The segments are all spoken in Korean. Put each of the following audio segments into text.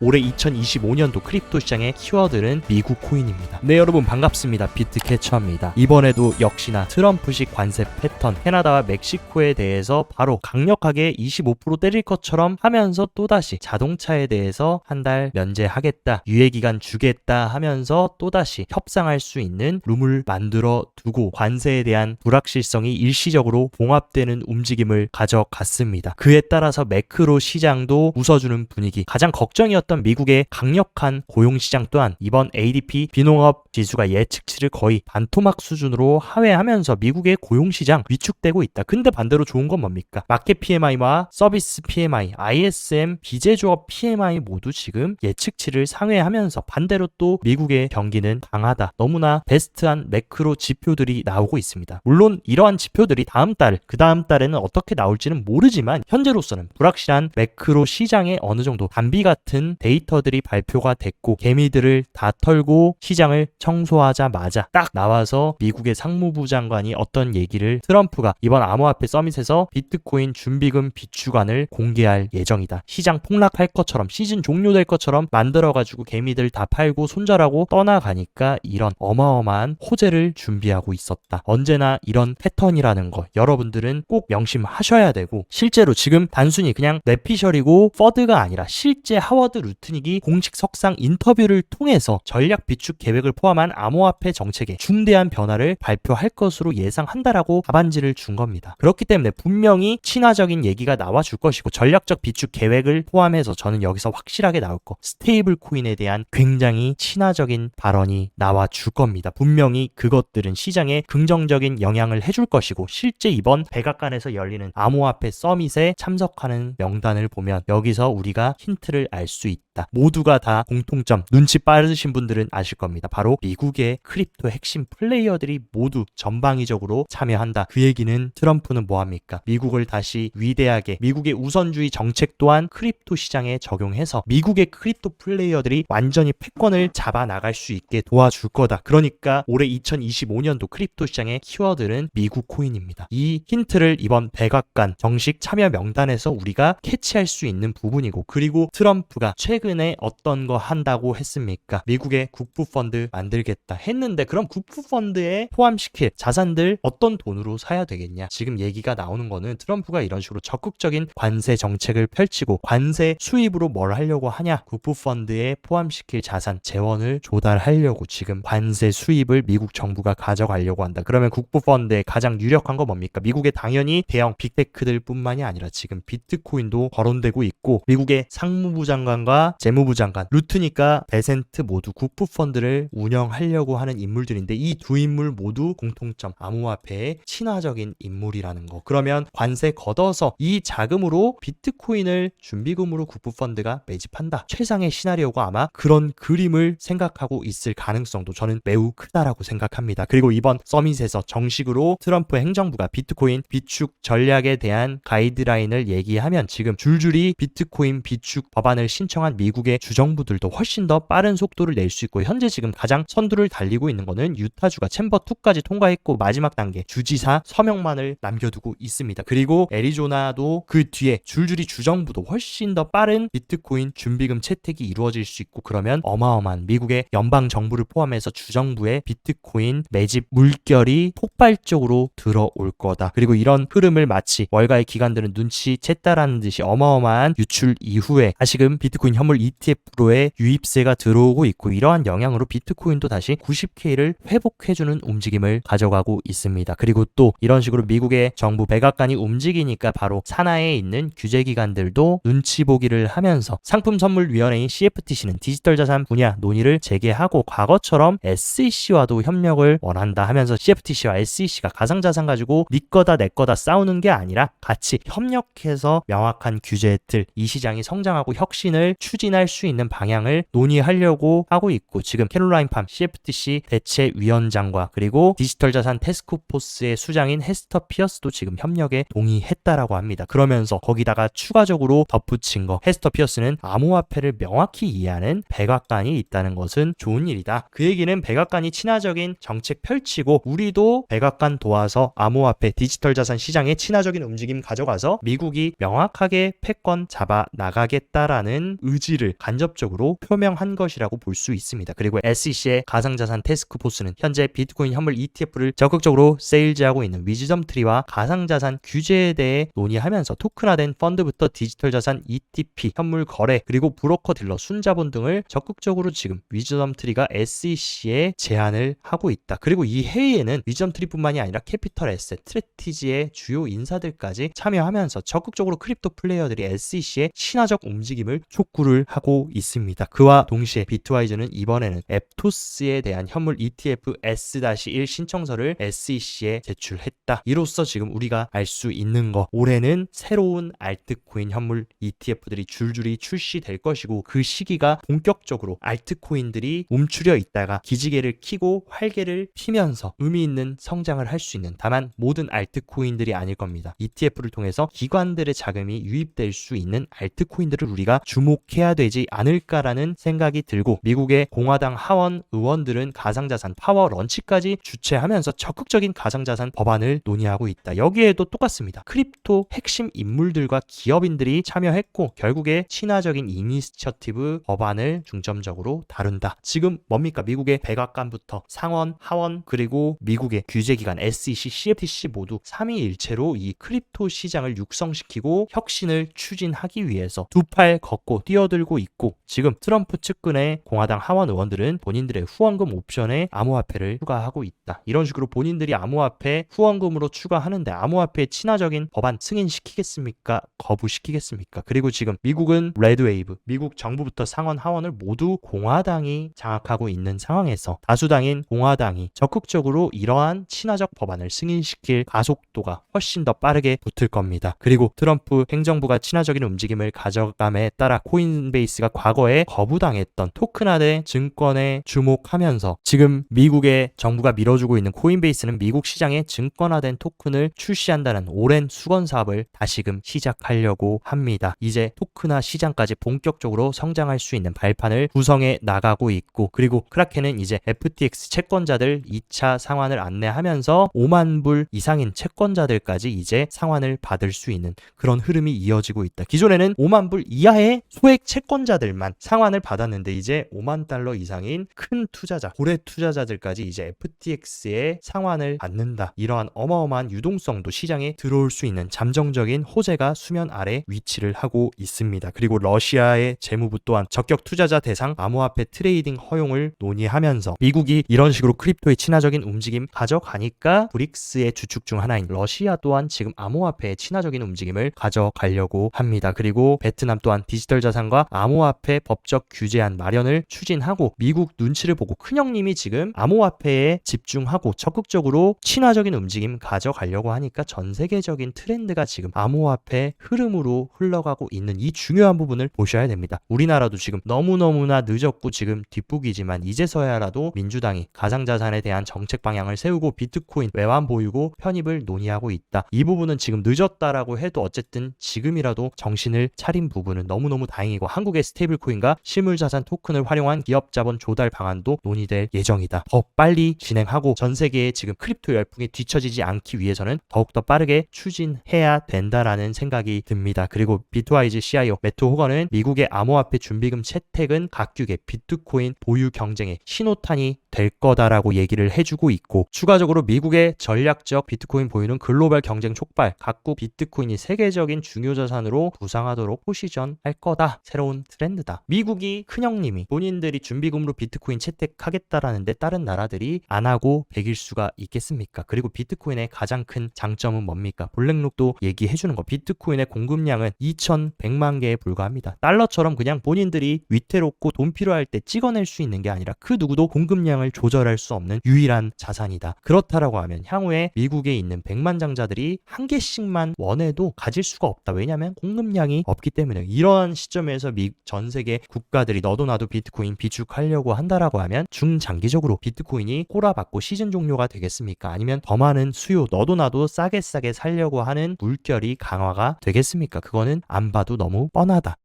올해 2025년도 크립토 시장의 키워드는 미국 코인입니다. 네, 여러분 반갑습니다. 비트캐쳐입니다. 이번에도 역시나 트럼프식 관세 패턴, 캐나다와 멕시코에 대해서 바로 강력하게 25% 때릴 것처럼 하면서 또다시 자동차에 대해서 한 달 면제하겠다, 유예기간 주겠다 하면서 또다시 협상할 수 있는 룸을 만들어 두고 관세에 대한 불확실성이 일시적으로 봉합되는 움직임을 가져갔습니다. 그에 따라서 매크로 시장도 웃어주는 분위기, 가장 걱정이었던 미국의 강력한 고용시장 또한 이번 ADP 비농업 지수가 예측치를 거의 반토막 수준으로 하회하면서 미국의 고용시장 위축되고 있다. 근데 반대로 좋은 건 뭡니까? 마켓 PMI와 서비스 PMI, ISM, 비제조업 PMI 모두 지금 예측치를 상회하면서 반대로 또 미국의 경기는 강하다. 너무나 베스트한 매크로 지표들이 나오고 있습니다. 물론 이러한 지표들이 다음 달, 그 다음 달에는 어떻게 나올지는 모르지만 현재로서는 불확실한 매크로 시장에 어느 정도 단비 같은 데이터들이 발표가 됐고 개미들을 다 털고 시장을 청소하자마자 딱 나와서 미국의 상무부 장관이 어떤 얘기를, 트럼프가 이번 암호화폐 서밋에서 비트코인 준비금 비축안을 공개할 예정이다. 시장 폭락할 것처럼, 시즌 종료될 것처럼 만들어가지고 개미들 다 팔고 손절하고 떠나가니까 이런 어마어마한 호재를 준비하고 있었다. 언제나 이런 패턴이라는 거 여러분들은 꼭 명심하셔야 되고, 실제로 지금 단순히 그냥 뇌피셜이고 퍼드가 아니라 실제 하워드 루트닉이 공식 석상 인터뷰를 통해서 전략 비축 계획을 포함한 암호화폐 정책에 중대한 변화를 발표할 것으로 예상한다라고 답안지를 준 겁니다. 그렇기 때문에 분명히 친화적인 얘기가 나와 줄 것이고, 전략적 비축 계획을 포함해서 저는 여기서 확실하게 나올 거, 스테이블 코인에 대한 굉장히 친화적인 발언이 나와 줄 겁니다. 분명히 그것들은 시장에 긍정적인 영향을 해줄 것이고, 실제 이번 백악관에서 열리는 암호화폐 서밋에 참석하는 명단을 보면 여기서 우리가 힌트를 알 수 있다. 모두가 다 공통점, 눈치 빠르신 분들은 아실 겁니다. 바로 미국의 크립토 핵심 플레이어들이 모두 전방위적으로 참여한다. 그 얘기는 트럼프는 뭐합니까? 미국을 다시 위대하게, 미국의 우선주의 정책 또한 크립토 시장에 적용해서 미국의 크립토 플레이어들이 완전히 패권을 잡아 나갈 수 있게 도와줄 거다. 그러니까 올해 2025년도 크립토 시장의 키워드는 미국 코인입니다. 이 힌트를 이번 백악관 정식 참여 명단에서 우리가 캐치할 수 있는 부분이고, 그리고 트럼프가 최근에 어떤 거 한다고 했습니까? 미국의 국부펀드 만들겠다 했는데, 그럼 국부펀드에 포함시킬 자산들 어떤 돈으로 사야 되겠냐? 지금 얘기가 나오는 거는 트럼프가 이런 식으로 적극적인 관세 정책을 펼치고 관세 수입으로 뭘 하려고 하냐? 국부펀드에 포함시킬 자산 재원을 조달하려고 지금 관세 수입을 미국 정부가 가져가려고 한다. 그러면 국부펀드에 가장 유력한 거 뭡니까? 미국의 당연히 대형 빅테크들 뿐만이 아니라 지금 비트코인도 거론되고 있고, 미국의 상무부 장관과 재무부 장관, 루트니까 베센트 모두 국부펀드를 운영하려고 하는 인물들인데, 이 두 인물 모두 공통점, 암호화폐의 친화적인 인물이라는 거. 그러면 관세 걷어서 이 자금으로 비트코인을 준비금으로 국부펀드가 매집한다. 최상의 시나리오가 아마 그런 그림을 생각하고 있을 가능성도 저는 매우 크다라고 생각합니다. 그리고 이번 서밋에서 정식으로 트럼프 행정부가 비트코인 비축 전략에 대한 가이드라인을 얘기하면 지금 줄줄이 비트코인 비축 법안을 신청한 미국의 주정부들도 훨씬 더 빠른 속도를 낼 수 있고, 현재 지금 가장 선두를 달리고 있는 거는 유타주가 챔버 2까지 통과했고 마지막 단계 주지사 서명만을 남겨두고 있습니다. 그리고 애리조나도 그 뒤에 줄줄이 주정부도 훨씬 더 빠른 비트코인 준비금 채택이 이루어질 수 있고, 그러면 어마어마한 미국의 연방 정부를 포함해서 주정부의 비트코인 매집 물결이 폭발적으로 들어올 거다. 그리고 이런 흐름을 마치 월가의 기관들은 눈치챘다라는 듯이 어마어마한 유출 이후에 다시금 비트코인 현물 ETF로의 유입세가 들어오고 있고, 이러한 영향으로 비트코인도 다시 90K를 회복해주는 움직임을 가져가고 있습니다. 그리고 또 이런 식으로 미국의 정부 백악관이 움직이니까 바로 산하에 있는 규제기관들도 눈치 보기를 하면서 상품선물위원회인 CFTC는 디지털 자산 분야 논의를 재개하고 과거처럼 SEC와도 협력을 원한다 하면서, CFTC와 SEC가 가상자산 가지고 네 거다 내 거다 싸우는 게 아니라 같이 협력해서 명확한 규제 틀, 이 시장이 성장하고 혁신을 추진할 수 있는 방향을 논의하려고 하고 있고, 지금 캐롤라인 팜 CFTC 대체위원장과 그리고 디지털 자산 태스크포스의 수장인 헤스터 피어스도 지금 협력에 동의했다라고 합니다. 그러면서 거기다가 추가적으로 덧붙인 거, 헤스터 피어스는 암호화폐를 명확히 이해하는 백악관이 있다는 것은 좋은 일이다. 그 얘기는 백악관이 친화적인 정책 펼치고 우리도 백악관 도와서 암호화폐 디지털 자산 시장에 친화적인 움직임 가져가서 미국이 명확하게 패권 잡아 나가겠다라는 의지 의지를 간접적으로 표명한 것이라고 볼 수 있습니다. 그리고 SEC의 가상자산 태스크포스는 현재 비트코인 현물 ETF를 적극적으로 세일즈하고 있는 위즈덤 트리와 가상자산 규제에 대해 논의하면서 토큰화된 펀드부터 디지털 자산 ETP, 현물 거래, 그리고 브로커 딜러, 순자본 등을 적극적으로 지금 위즈덤 트리가 SEC에 제안을 하고 있다. 그리고 이 회의에는 위즈덤 트리뿐만이 아니라 캐피털 에셋, 스트래티지의 주요 인사들까지 참여하면서 적극적으로 크립토 플레이어들이 SEC의 신화적 움직임을 촉구를 하고 있습니다. 그와 동시에 비트와이즈는 이번에는 앱토스에 대한 현물 ETF S-1 신청서를 SEC에 제출했다. 이로써 지금 우리가 알 수 있는 거, 올해는 새로운 알트코인 현물 ETF들이 줄줄이 출시될 것이고 그 시기가 본격적으로 알트코인들이 움츠려 있다가 기지개를 켜고 활개를 피면서 의미 있는 성장을 할 수 있는, 다만 모든 알트코인들이 아닐 겁니다. ETF를 통해서 기관들의 자금이 유입될 수 있는 알트코인들을 우리가 주목해야 되지 않을까라는 생각이 들고, 미국의 공화당 하원 의원들은 가상자산 파워 런치까지 주최하면서 적극적인 가상자산 법안을 논의하고 있다. 여기에도 똑같습니다. 크립토 핵심 인물들과 기업인들이 참여했고 결국에 친화적인 이니셔티브 법안을 중점적으로 다룬다. 지금 뭡니까? 미국의 백악관부터 상원, 하원, 그리고 미국의 규제기관 SEC, CFTC 모두 삼위일체로 이 크립토 시장을 육성시키고 혁신을 추진하기 위해서 두 팔 걷고 뛰어들고 있고, 지금 트럼프 측근의 공화당 하원 의원들은 본인들의 후원금 옵션에 암호화폐를 추가하고 있다. 이런 식으로 본인들이 암호화폐 후원금으로 추가하는데 암호화폐의 친화적인 법안 승인시키겠습니까? 거부시키겠습니까? 그리고 지금 미국은 레드웨이브, 미국 정부부터 상원 하원을 모두 공화당이 장악하고 있는 상황에서 다수당인 공화당이 적극적으로 이러한 친화적 법안을 승인시킬 가속도가 훨씬 더 빠르게 붙을 겁니다. 그리고 트럼프 행정부가 친화적인 움직임을 가져감에 따라 코인베이스가 과거에 거부당했던 토큰화된 증권에 주목하면서 지금 미국의 정부가 밀어주고 있는 코인베이스는 미국 시장에 증권화된 토큰을 출시한다는 오랜 수건 사업을 다시금 시작하려고 합니다. 이제 토큰화 시장까지 본격적으로 성장할 수 있는 발판을 구성해 나가고 있고, 그리고 크라켄은 이제 FTX 채권자들 2차 상환을 안내하면서 5만 불 이상인 채권자들까지 이제 상환을 받을 수 있는 그런 흐름이 이어지고 있다. 기존에는 5만 불 이하의 소액 채권자들만 상환을 받았는데 이제 5만 달러 이상인 큰 투자자, 고래 투자자들까지 이제 FTX에 상환을 받는다. 이러한 어마어마한 유동성도 시장에 들어올 수 있는 잠정적인 호재가 수면 아래 위치를 하고 있습니다. 그리고 러시아의 재무부 또한 적격 투자자 대상 암호화폐 트레이딩 허용을 논의하면서 미국이 이런 식으로 크립토의 친화적인 움직임 가져가니까 브릭스의 주축 중 하나인 러시아 또한 지금 암호화폐의 친화적인 움직임을 가져가려고 합니다. 그리고 베트남 또한 디지털 자산과 암호화폐 법적 규제안 마련을 추진하고, 미국 눈치를 보고 큰형님이 지금 암호화폐에 집중하고 적극적으로 친화적인 움직임 가져가려고 하니까 전 세계적인 트렌드가 지금 암호화폐 흐름으로 흘러가고 있는 이 중요한 부분을 보셔야 됩니다. 우리나라도 지금 너무너무나 늦었고 지금 뒷북이지만 이제서야라도 민주당이 가상자산에 대한 정책 방향을 세우고 비트코인 외환 보유고 편입을 논의하고 있다. 이 부분은 지금 늦었다라고 해도 어쨌든 지금이라도 정신을 차린 부분은 너무너무 다행이고, 한국의 스테이블코인과 실물자산 토큰을 활용한 기업자본 조달 방안도 논의될 예정이다. 더 빨리 진행하고 전 세계에 지금 크립토 열풍에 뒤처지지 않기 위해서는 더욱더 빠르게 추진해야 된다라는 생각이 듭니다. 그리고 비트와이즈 CIO 매트 호건은 미국의 암호화폐 준비금 채택은 각국의 비트코인 보유 경쟁의 신호탄이 될 거다라고 얘기를 해주고 있고, 추가적으로 미국의 전략적 비트코인 보유는 글로벌 경쟁 촉발, 각국 비트코인이 세계적인 중요 자산으로 부상하도록 포지션할 거다. 새로운 트렌드다. 미국이 큰형님이 본인들이 준비금으로 비트코인 채택하겠다라는데 다른 나라들이 안 하고 배길 수가 있겠습니까? 그리고 비트코인의 가장 큰 장점은 뭡니까? 블랙록도 얘기해주는 거. 비트코인의 공급량은 2,100만 개에 불과합니다. 달러처럼 그냥 본인들이 위태롭고 돈 필요할 때 찍어낼 수 있는 게 아니라 그 누구도 공급량을 조절할 수 없는 유일한 자산이다. 그렇다라고 하면 향후에 미국에 있는 백만장자들이 한 개씩만 원해도 가질 수가 없다. 왜냐하면 공급량이 없기 때문에. 이러한 시점에서 전 세계 국가들이 너도 나도 비트코인 비축하려고 한다라고 하면 중장기적으로 비트코인이 꼬라박고 시즌 종료가 되겠습니까? 아니면 더 많은 수요, 너도 나도 싸게 살려고 하는 물결이 강화가 되겠습니까? 그거는 안 봐도 너무 뻔하다.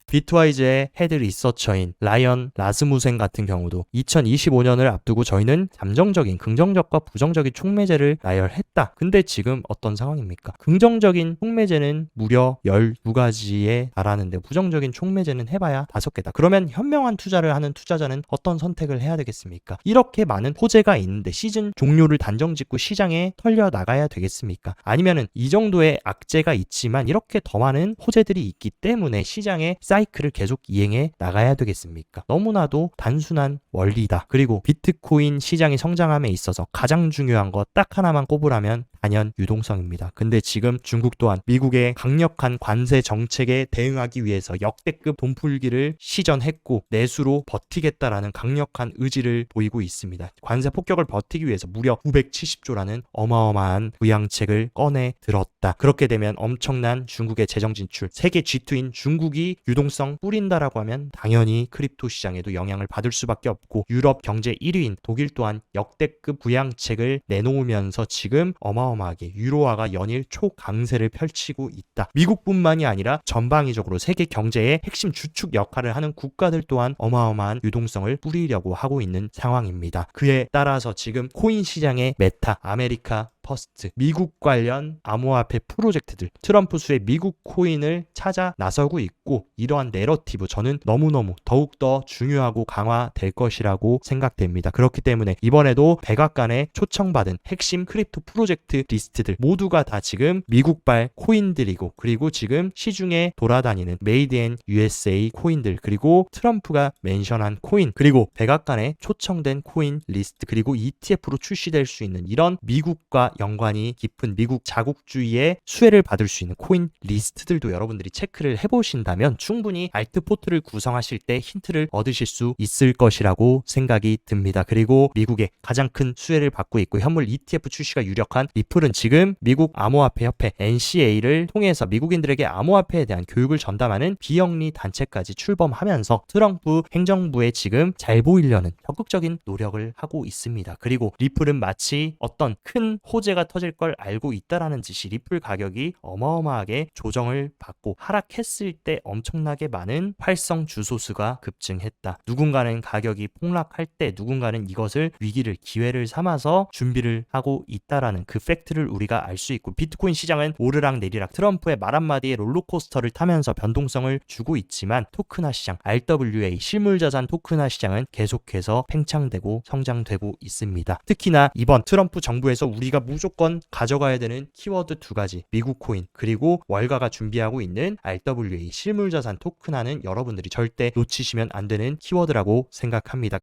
비트와이즈의 헤드 리서처인 라이언 라스무센 같은 경우도 2025년을 앞두고 저희는 잠정적인 긍정적과 부정적인 촉매제를 나열했다. 근데 지금 어떤 상황입니까? 긍정적인 촉매제는 무려 12가지에 달하는데 부정적인 촉매제는 해봐야 5개다. 그러면 현명한 투자를 하는 투자자는 어떤 선택을 해야 되겠습니까? 이렇게 많은 호재가 있는데 시즌 종료를 단정 짓고 시장에 털려 나가야 되겠습니까? 아니면은 이 정도의 악재가 있지만 이렇게 더 많은 호재들이 있기 때문에 시장에 사이클을 계속 이행해 나가야 되겠습니까? 너무나도 단순한 원리다. 그리고 비트코인 시장의 성장함에 있어서 가장 중요한 거 딱 하나만 꼽으라면 단연 유동성입니다. 근데 지금 중국 또한 미국의 강력한 관세 정책에 대응하기 위해서 역대급 돈풀기를 시전했고 내수로 버티겠다라는 강력한 의지를 보이고 있습니다. 관세 폭격을 버티기 위해서 무려 970조라는 어마어마한 부양책을 꺼내 들었다. 그렇게 되면 엄청난 중국의 재정 진출, 세계 G2인 중국이 유동성 뿌린다라고 하면 당연히 크립토 시장에도 영향을 받을 수밖에 없고 유럽 경제 1위인 독일 또한 역대급 부양책을 내놓으면서 지금 어마어마하게 유로화가 연일 초강세를 펼치고 있다. 미국뿐만이 아니라 전방위적으로 세계 경제의 핵심 주축 역할을 하는 국가들 또한 어마어마한 유동성을 뿌리려고 하고 있는 상황입니다. 그에 따라서 지금 코인 시장의 메타, 아메리카 퍼스트, 미국 관련 암호화폐 프로젝트들, 트럼프 수의 미국 코인을 찾아 나서고 있고 이러한 내러티브 저는 너무너무 더욱더 중요하고 강화될 것이라고 생각됩니다. 그렇기 때문에 이번에도 백악관에 초청받은 핵심 크립토 프로젝트 리스트들 모두가 다 지금 미국발 코인들이고 그리고 지금 시중에 돌아다니는 메이드 인 USA 코인들 그리고 트럼프가 멘션한 코인 그리고 백악관에 초청된 코인 리스트 그리고 ETF로 출시될 수 있는 이런 미국과 연관이 깊은 미국 자국주의의 수혜를 받을 수 있는 코인 리스트들도 여러분들이 체크를 해보신다면 충분히 알트 포트를 구성하실 때 힌트를 얻으실 수 있을 것이라고 생각이 듭니다. 그리고 미국의 가장 큰 수혜를 받고 있고 현물 ETF 출시가 유력한 리플은 지금 미국 암호화폐 협회 NCA를 통해서 미국인들에게 암호화폐에 대한 교육을 전담하는 비영리 단체까지 출범하면서 트럼프 행정부에 지금 잘 보이려는 적극적인 노력을 하고 있습니다. 그리고 리플은 마치 어떤 큰 호재가 터질 걸 알고 있다라는 듯이 리플 가격이 어마어마하게 조정을 받고 하락했을 때 엄청나게 많은 활성 주소수가 급증했다. 누군가는 가격이 폭락할 때 누군가는 이것을 위기를 기회를 삼아서 준비를 하고 있다라는 그 팩트를 우리가 알 수 있고 비트코인 시장은 오르락 내리락 트럼프의 말 한마디에 롤러코스터를 타면서 변동성을 주고 있지만 토큰화 시장 RWA 실물자산 토큰화 시장은 계속해서 팽창되고 성장되고 있습니다. 특히나 이번 트럼프 정부에서 우리가 무조건 가져가야 되는 키워드 2가지 미국 코인 그리고 월가가 준비하고 있는 RWA 실물자산 토큰화는 여러분들이 절대 놓치시면 안 되는 키워드라고 생각합니다.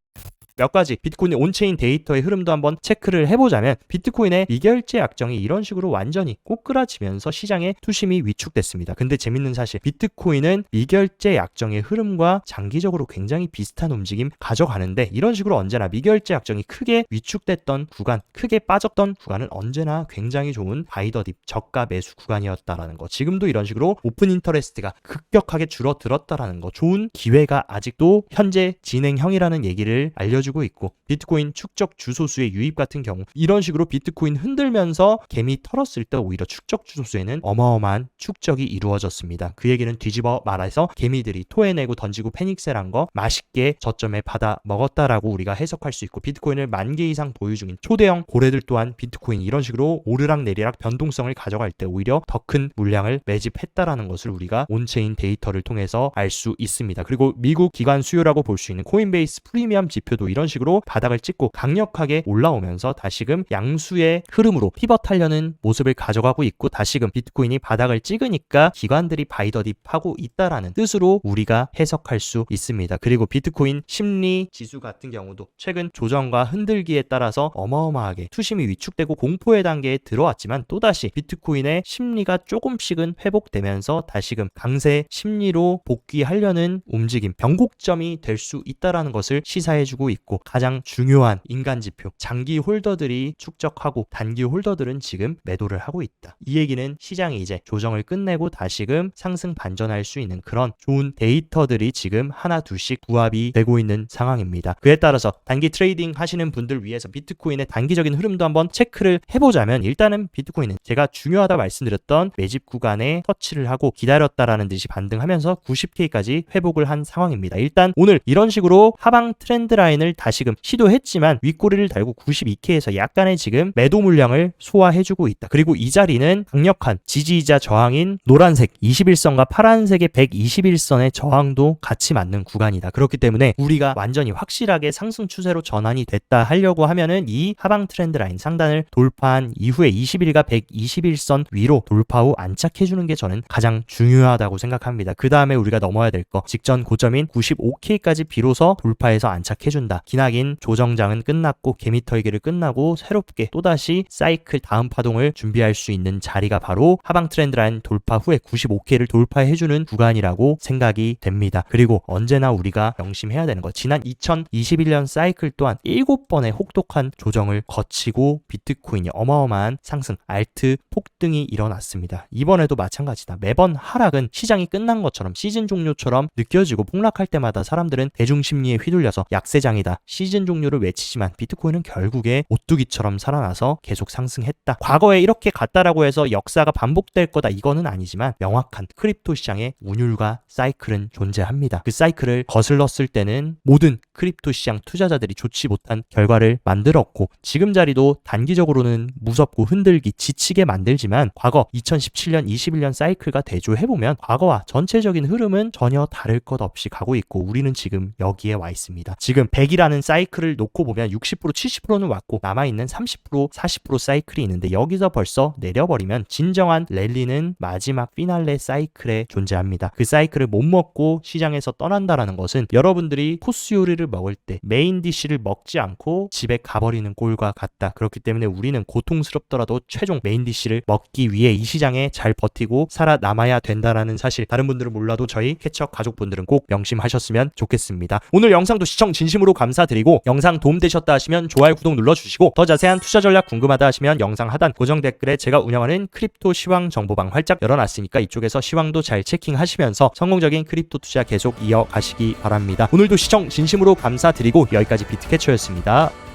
몇 가지 비트코인의 온체인 데이터의 흐름도 한번 체크를 해보자면 비트코인의 미결제 약정이 이런 식으로 완전히 꼬꾸라지면서 시장의 투심이 위축됐습니다. 근데 재밌는 사실 비트코인은 미결제 약정의 흐름과 장기적으로 굉장히 비슷한 움직임 가져가는데 이런 식으로 언제나 미결제 약정이 크게 위축됐던 구간, 크게 빠졌던 구간은 언제나 굉장히 좋은 바이더딥 저가 매수 구간이었다라는 거. 지금도 이런 식으로 오픈 인터레스트가 급격하게 줄어들었다라는 거. 좋은 기회가 아직도 현재 진행형이라는 얘기를 알려주고 있고 비트코인 축적 주소수의 유입 같은 경우 이런 식으로 비트코인 흔들면서 개미 털었을 때 오히려 축적 주소수에는 어마어마한 축적이 이루어졌습니다. 그 얘기는 뒤집어 말해서 개미들이 토해내고 던지고 패닉셀한 거 맛있게 저점에 받아 먹었다라고 우리가 해석할 수 있고 비트코인을 10,000개 이상 보유 중인 초대형 고래들 또한 비트코인 이런 식으로 오르락 내리락 변동성을 가져갈 때 오히려 더 큰 물량을 매집했다라는 것을 우리가 온체인 데이터를 통해서 알 수 있습니다. 그리고 미국 기관 수요라고 볼 수 있는 코인베이스 프리미엄 지표도 이런 식으로 바닥을 찍고 강력하게 올라오면서 다시금 양수의 흐름으로 피벗하려는 모습을 가져가고 있고 다시금 비트코인이 바닥을 찍으니까 기관들이 바이더딥하고 있다라는 뜻으로 우리가 해석할 수 있습니다. 그리고 비트코인 심리 지수 같은 경우도 최근 조정과 흔들기에 따라서 어마어마하게 투심이 위축되고 공포의 단계에 들어왔지만 또다시 비트코인의 심리가 조금씩은 회복되면서 다시금 강세 심리로 복귀하려는 움직임, 변곡점이 될 수 있다라는 것을 시사해주고 있고 있고 가장 중요한 인간 지표 장기 홀더들이 축적하고 단기 홀더들은 지금 매도를 하고 있다. 이 얘기는 시장이 이제 조정을 끝내고 다시금 상승 반전할 수 있는 그런 좋은 데이터들이 지금 하나 둘씩 부합이 되고 있는 상황입니다. 그에 따라서 단기 트레이딩 하시는 분들 위해서 비트코인의 단기적인 흐름도 한번 체크를 해보자면 일단은 비트코인은 제가 중요하다 말씀드렸던 매집 구간에 터치를 하고 기다렸다라는 듯이 반등하면서 90K까지 회복을 한 상황입니다. 일단 오늘 이런 식으로 하방 트렌드 라인을 다시금 시도했지만 윗꼬리를 달고 92K에서 약간의 지금 매도 물량을 소화해주고 있다. 그리고 이 자리는 강력한 지지이자 저항인 노란색 21선과 파란색의 121선의 저항도 같이 맞는 구간이다. 그렇기 때문에 우리가 완전히 확실하게 상승 추세로 전환이 됐다 하려고 하면은 이 하방 트렌드 라인 상단을 돌파한 이후에 20일과 121선 위로 돌파 후 안착해주는 게 저는 가장 중요하다고 생각합니다. 그 다음에 우리가 넘어야 될 거 직전 고점인 95K까지 비로소 돌파해서 안착해준다. 기나긴 조정장은 끝났고 개미털기를 끝나고 새롭게 또다시 사이클 다음 파동을 준비할 수 있는 자리가 바로 하방 트렌드 라인 돌파 후에 95K를 돌파해주는 구간이라고 생각이 됩니다. 그리고 언제나 우리가 명심해야 되는 거 지난 2021년 사이클 또한 7번의 혹독한 조정을 거치고 비트코인이 어마어마한 상승 알트 폭등이 일어났습니다. 이번에도 마찬가지다. 매번 하락은 시장이 끝난 것처럼 시즌 종료처럼 느껴지고 폭락할 때마다 사람들은 대중심리에 휘둘려서 약세장이다 시즌 종료를 외치지만 비트코인은 결국에 오뚜기처럼 살아나서 계속 상승했다. 과거에 이렇게 갔다라고 해서 역사가 반복될 거다 이거는 아니지만 명확한 크립토 시장의 운율과 사이클은 존재합니다. 그 사이클을 거슬렀을 때는 모든 크립토 시장 투자자들이 좋지 못한 결과를 만들었고 지금 자리도 단기적으로는 무섭고 흔들기 지치게 만들지만 과거 2017년 21년 사이클과 대조해보면 과거와 전체적인 흐름은 전혀 다를 것 없이 가고 있고 우리는 지금 여기에 와 있습니다. 지금 100이라는 사이클을 놓고 보면 60% 70%는 왔고 남아있는 30% 40% 사이클이 있는데 여기서 벌써 내려버리면 진정한 랠리는 마지막 피날레 사이클에 존재합니다. 그 사이클을 못 먹고 시장에서 떠난다라는 것은 여러분들이 코스 요리를 먹을 때 메인 디쉬를 먹지 않고 집에 가버리는 꼴과 같다. 그렇기 때문에 우리는 고통스럽더라도 최종 메인 디쉬를 먹기 위해 이 시장에 잘 버티고 살아남아야 된다라는 사실 다른 분들은 몰라도 저희 캐쳐 가족분들은 꼭 명심하셨으면 좋겠습니다. 오늘 영상도 시청 진심으로 감사드리고 영상 도움되셨다 하시면 좋아요 구독 눌러주시고 더 자세한 투자 전략 궁금하다 하시면 영상 하단 고정 댓글에 제가 운영하는 크립토 시황 정보방 활짝 열어놨으니까 이쪽에서 시황도 잘 체킹하시면서 성공적인 크립토 투자 계속 이어가시기 바랍니다. 오늘도 시청 진심으로 감사드리고 여기까지 비트캐쳐였습니다.